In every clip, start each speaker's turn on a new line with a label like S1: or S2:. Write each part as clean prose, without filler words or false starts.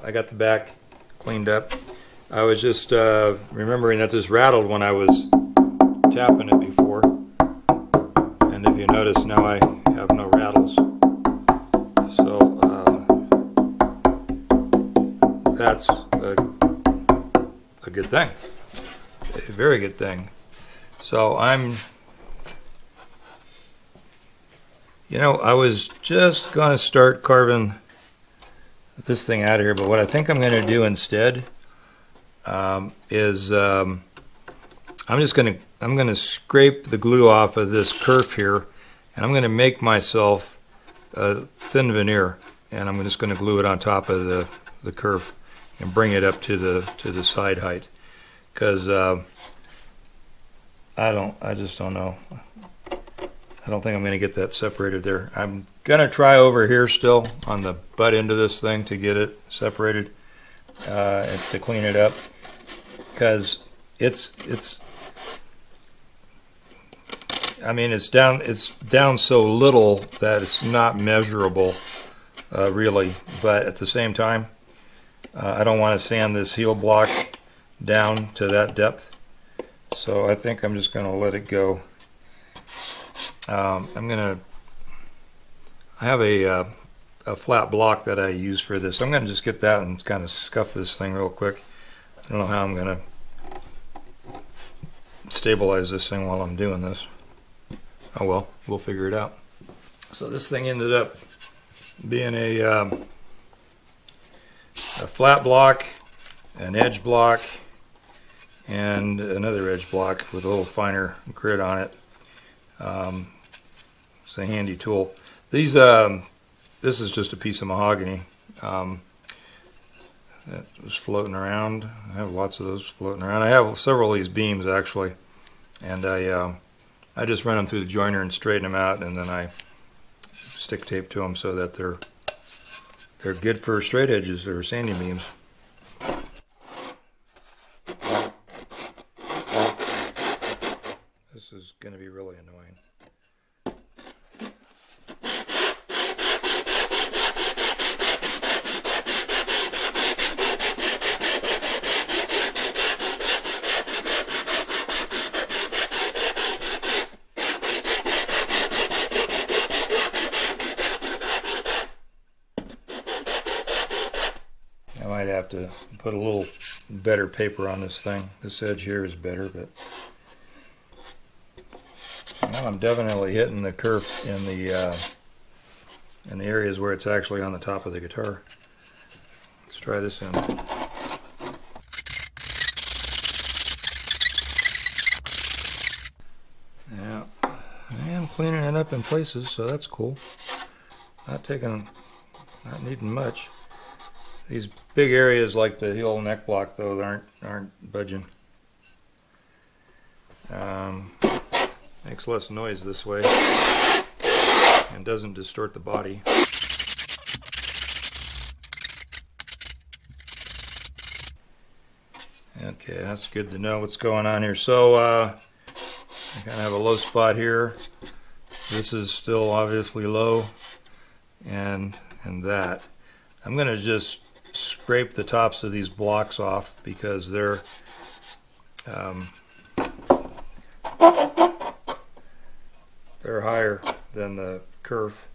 S1: I got the back cleaned up. I was just remembering that this rattled when I was tapping it before, and if you notice now I have no rattles, so that's a good thing, a very good thing. So I was just going to start carving this thing out of here, but what I think I'm going to do instead is I'm going to scrape the glue off of this kerf here, and I'm going to make myself a thin veneer, and I'm just going to glue it on top of the kerf and bring it up to the side height, because I just don't know. I don't think I'm going to get that separated there. I'm going to try over here still on the butt end of this thing to get it separated and to clean it up, because it's down so little that it's not measurable really, but at the same time I don't want to sand this heel block down to that depth, so I think I'm just going to let it go. I have a flat block that I use for this. I'm going to just get that and kind of scuff this thing real quick. I don't know how I'm going to stabilize this thing while I'm doing this. Oh well, we'll figure it out. So this thing ended up being a flat block, an edge block, and another edge block with a little finer grit on it. It's a handy tool. This is just a piece of mahogany that was floating around. I have lots of those floating around. I have several of these beams actually, and I just run them through the joiner and straighten them out, and then I stick tape to them so that they're good for straight edges or sanding beams. This is going to be really annoying. I might have to put a little better paper on this thing. This edge here is better, but well, I'm definitely hitting the kerf in the areas where it's actually on the top of the guitar. Let's try this in. Yeah, I am cleaning it up in places, so that's cool. Not needing much. These big areas like the heel neck block though aren't budging. Makes less noise this way and doesn't distort the body. Okay, that's good to know what's going on here. So I kind of have a low spot here. This is still obviously low, and that. I'm going to just scrape the tops of these blocks off because they're higher than the kerf.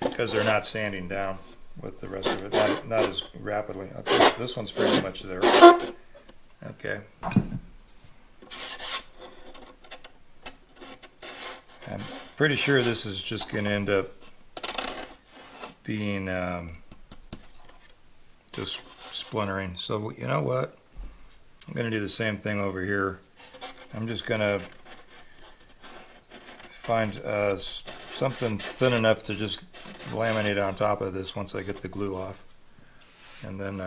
S1: Because they're not sanding down with the rest of it, not as rapidly. Okay, this one's pretty much there. Okay. I'm pretty sure this is just going to end up being just splintering. So you know what? I'm going to do the same thing over here. I'm just going to find something thin enough to just laminate on top of this once I get the glue off. And then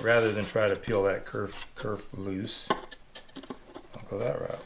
S1: rather than try to peel that kerf loose, I'll go that route.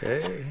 S1: Okay.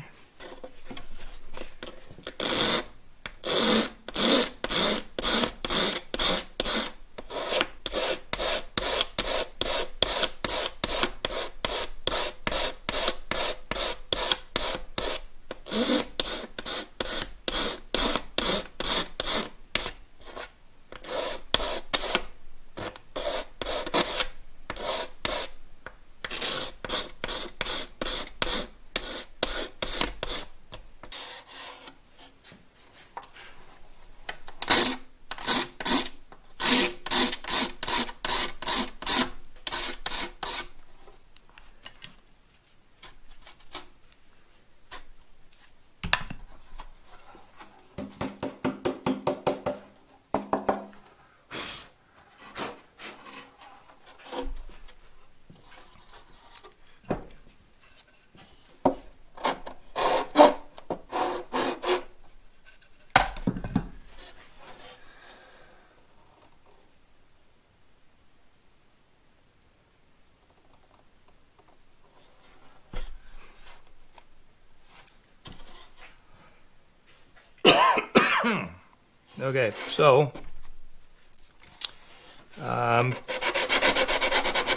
S1: Okay, so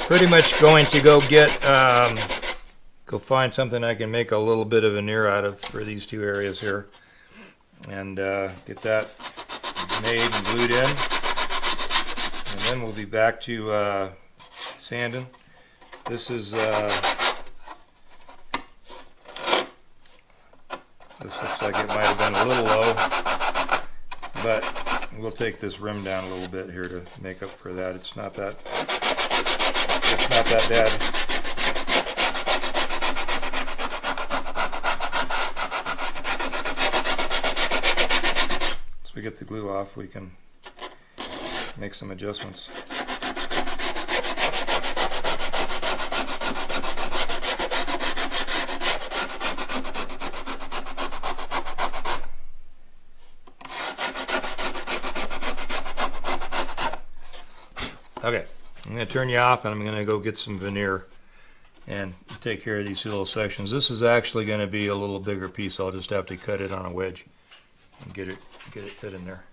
S1: pretty much going to go go find something I can make a little bit of veneer out of for these two areas here, and get that made and glued in, and then we'll be back to sanding. This is this looks like it might have been a little low, but we'll take this rim down a little bit here to make up for that. It's not that bad. Once we get the glue off, we can make some adjustments. Okay, I'm going to turn you off and I'm going to go get some veneer and take care of these two little sections. This is actually going to be a little bigger piece. I'll just have to cut it on a wedge and get it fit in there.